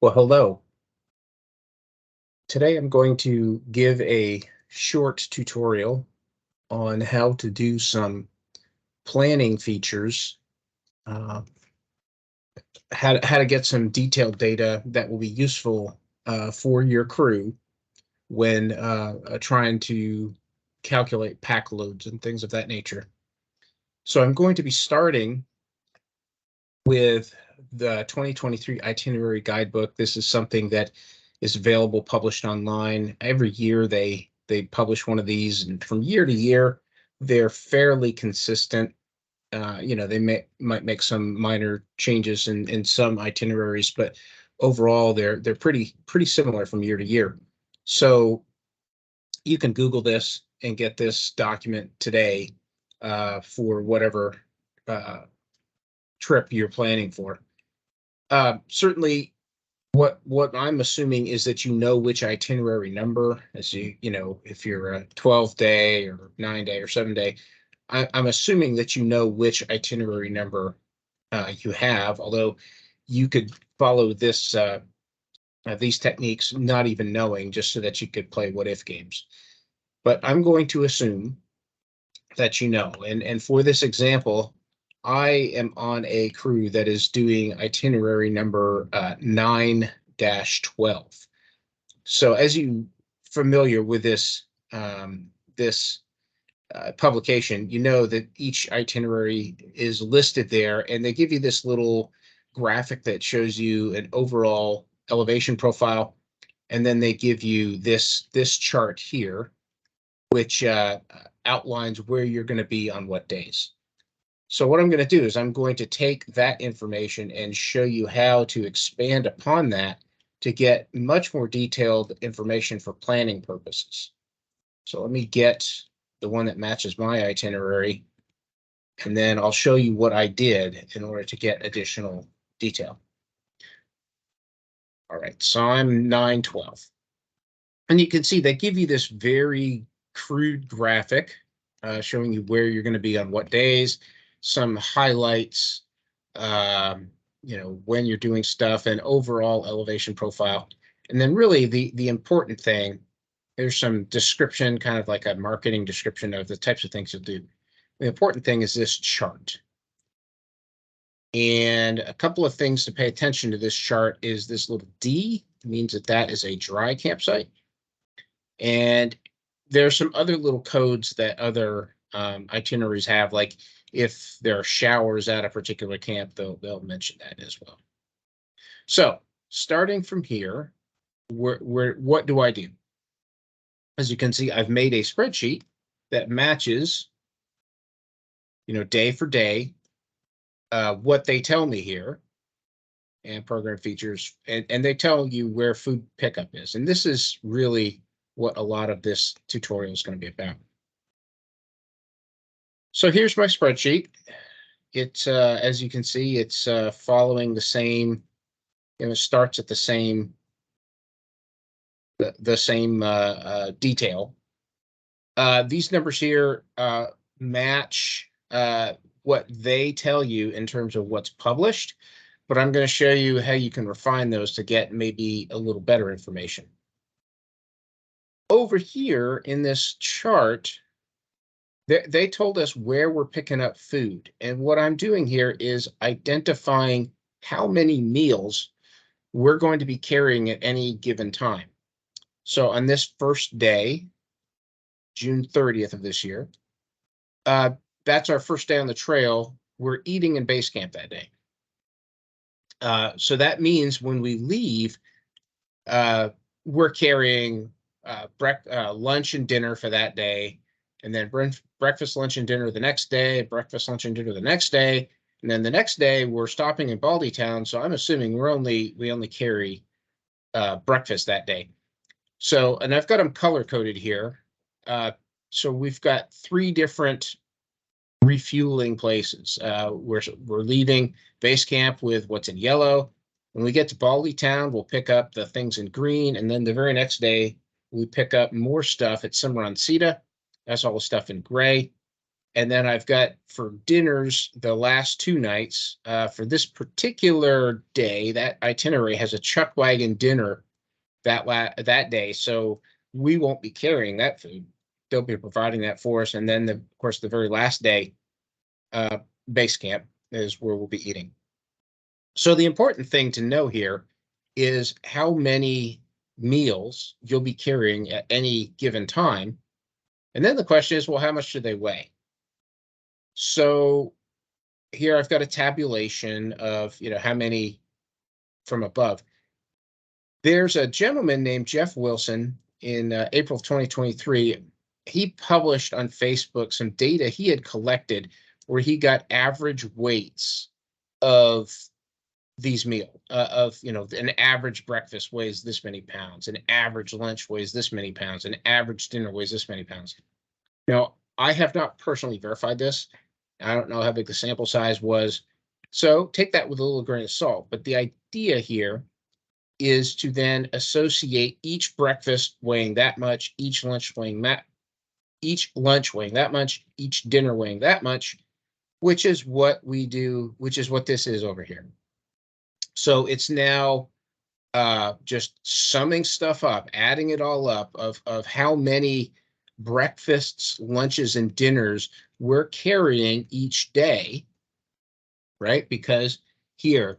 Well, hello. Today I'm going to give a short tutorial on how to do some planning features, uh, how to get some detailed data that will be useful for your crew when trying to calculate pack loads and things of that nature. So I'm going to be starting with the 2023 itinerary guidebook. This is something that is available, published online. Every year they publish one of these, and from year to year, they're fairly consistent. They might make some minor changes in some itineraries, but overall they're pretty similar from year to year. So you can Google this and get this document today for whatever trip you're planning for. Certainly, what I'm assuming is that you know which itinerary number, as if you're a 12-day or 9-day or 7-day, I'm assuming that you know which itinerary number you have, although you could follow these techniques not even knowing, just so that you could play what-if games. But I'm going to assume that you know, and for this example, I am on a crew that is doing itinerary number 9-12. So as you familiar with this publication, you know that each itinerary is listed there, and they give you this little graphic that shows you an overall elevation profile, and then they give you this chart here, which outlines where you're going to be on what days. So what I'm going to do is I'm going to take that information and show you how to expand upon that to get much more detailed information for planning purposes. So let me get the one that matches my itinerary, and then I'll show you what I did in order to get additional detail. All right, so I'm 9-12. And you can see they give you this very crude graphic showing you where you're going to be on what days, some highlights, when you're doing stuff, and overall elevation profile. And then really the important thing, there's some description, kind of like a marketing description of the types of things you'll do. The important thing is this chart. And a couple of things to pay attention to this chart is this little D means that is a dry campsite. And there's some other little codes that other itineraries have, like if there are showers at a particular camp, they'll mention that as well. So starting from here, what do I do? As you can see, I've made a spreadsheet that matches, day for day, what they tell me here, and program features, and they tell you where food pickup is. And this is really what a lot of this tutorial is going to be about. So here's my spreadsheet. It's as you can see, it's following the same, starts at the same detail. These numbers here match what they tell you in terms of what's published, but I'm going to show you how you can refine those to get maybe a little better information. Over here in this chart, they told us where we're picking up food. And what I'm doing here is identifying how many meals we're going to be carrying at any given time. So on this first day, June 30th of this year, that's our first day on the trail. We're eating in base camp that day. So that means when we leave, we're carrying lunch and dinner for that day, and then breakfast, lunch, and dinner the next day, breakfast, lunch, and dinner the next day, and then the next day we're stopping in Baldy Town. So I'm assuming we only carry breakfast that day. So, and I've got them color coded here. So we've got 3 different refueling places. We're leaving base camp with what's in yellow. When we get to Baldy Town, we'll pick up the things in green, and then the very next day we pick up more stuff at Cimarron Cedar. That's all the stuff in gray. And then I've got for dinners the last 2 nights. For this particular day, that itinerary has a chuck wagon dinner that day, so we won't be carrying that food. They'll be providing that for us, and then of course the very last day, base camp is where we'll be eating. So the important thing to know here is how many meals you'll be carrying at any given time. And then the question is, well, how much do they weigh? So here I've got a tabulation of, how many from above. There's a gentleman named Jeff Wilson in April of 2023. He published on Facebook some data he had collected where he got average weights of these meals an average breakfast weighs this many pounds, an average lunch weighs this many pounds, an average dinner weighs this many pounds. Now, I have not personally verified this. I don't know how big the sample size was. So take that with a little grain of salt. But the idea here is to then associate each breakfast weighing that much, each lunch weighing that much, each dinner weighing that much, which is what we do, which is what this is over here. So it's now just summing stuff up, adding it all up of how many breakfasts, lunches, and dinners we're carrying each day, right? Because here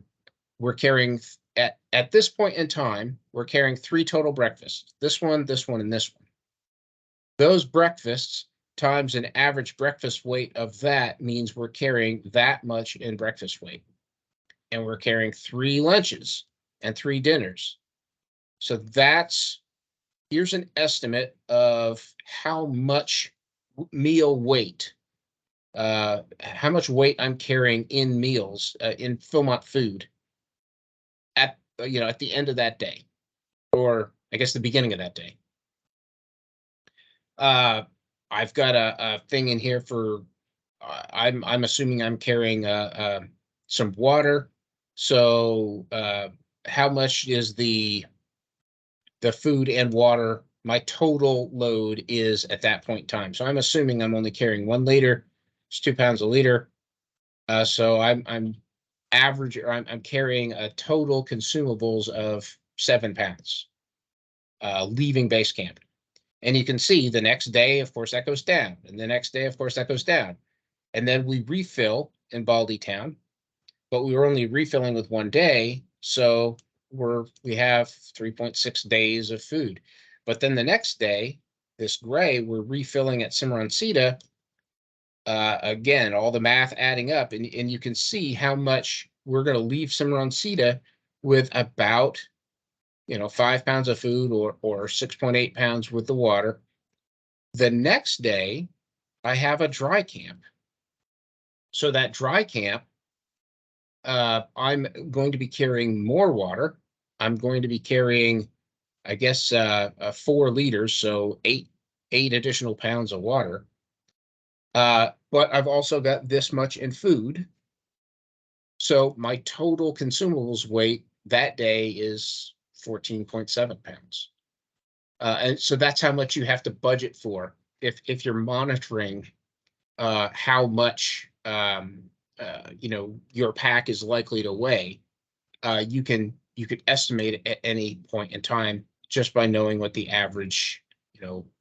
we're carrying at this point in time, we're carrying 3 total breakfasts. This one, and this one. Those breakfasts times an average breakfast weight of that means we're carrying that much in breakfast weight. And we're carrying 3 lunches and 3 dinners. So here's an estimate of how much meal weight, how much weight I'm carrying in meals, in Philmont food at the end of that day, or I guess the beginning of that day. I've got a thing in here for, I'm assuming I'm carrying some water. So how much is the food and water? My total load is at that point in time. So I'm assuming I'm only carrying 1 liter. It's 2 pounds a liter. So I'm carrying a total consumables of 7 pounds leaving base camp. And you can see the next day, of course, that goes down. And the next day, of course, that goes down. And then we refill in Baldy Town. But we were only refilling with 1 day, so we have 3.6 days of food. But then the next day, this gray, we're refilling at Cimarroncita. Again, all the math adding up, and you can see how much we're going to leave Cimarroncita with about 5 pounds of food or 6.8 pounds with the water. The next day, I have a dry camp. So that dry camp, I'm going to be carrying more water. I'm going to be carrying, I guess, 4 liters, so eight additional pounds of water. But I've also got this much in food. So my total consumables weight that day is 14.7 pounds. And so that's how much you have to budget for if you're monitoring how much your pack is likely to weigh. You could estimate it at any point in time just by knowing what the average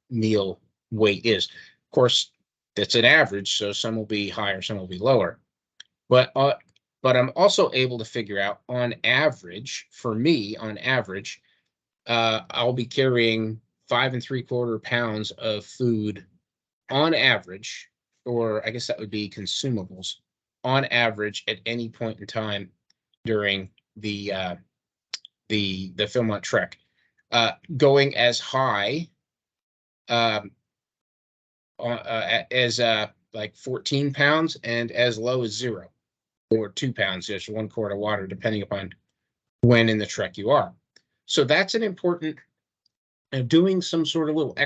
meal weight is. Of course, that's an average, so some will be higher, some will be lower. But I'm also able to figure out on average, for me, on average, I'll be carrying 5 3/4 pounds of food on average, or I guess that would be consumables on average at any point in time during the Philmont trek, going as high as like 14 pounds and as low as 0 or 2 pounds, just 1 quart of water, depending upon when in the trek you are. So that's an important, doing some sort of little exercise